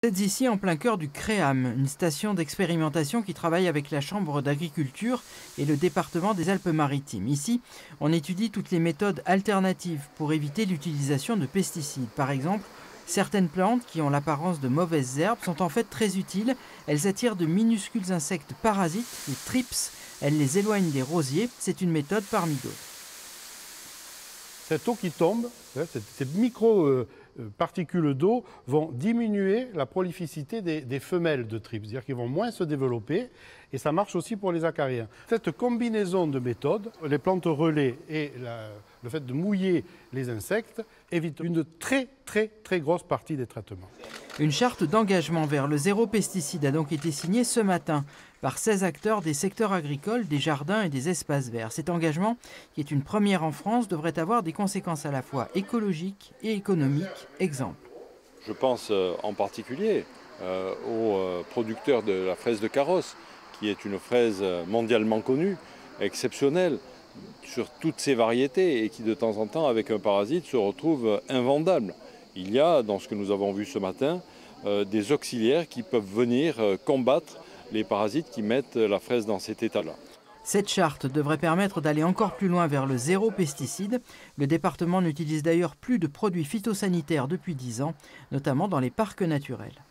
Vous êtes ici en plein cœur du CREAM, une station d'expérimentation qui travaille avec la Chambre d'agriculture et le département des Alpes-Maritimes. Ici, on étudie toutes les méthodes alternatives pour éviter l'utilisation de pesticides. Par exemple, certaines plantes qui ont l'apparence de mauvaises herbes sont en fait très utiles. Elles attirent de minuscules insectes parasites, les thrips. Elles les éloignent des rosiers. C'est une méthode parmi d'autres. Cette eau qui tombe, ces micro-particules d'eau vont diminuer la prolificité des femelles de thrips, c'est-à-dire qu'ils vont moins se développer, et ça marche aussi pour les acariens. Cette combinaison de méthodes, les plantes relais et le fait de mouiller les insectes, évite une très grosse partie des traitements. Une charte d'engagement vers le zéro pesticide a donc été signée ce matin par 16 acteurs des secteurs agricoles, des jardins et des espaces verts. Cet engagement, qui est une première en France, devrait avoir des conséquences à la fois écologiques et économiques. Exemple. Je pense en particulier aux producteurs de la fraise de Carrosse, qui est une fraise mondialement connue, exceptionnelle sur toutes ses variétés et qui de temps en temps, avec un parasite, se retrouve invendable. Il y a, dans ce que nous avons vu ce matin, des auxiliaires qui peuvent venir combattre les parasites qui mettent la fraise dans cet état-là. Cette charte devrait permettre d'aller encore plus loin vers le zéro pesticide. Le département n'utilise d'ailleurs plus de produits phytosanitaires depuis 10 ans, notamment dans les parcs naturels.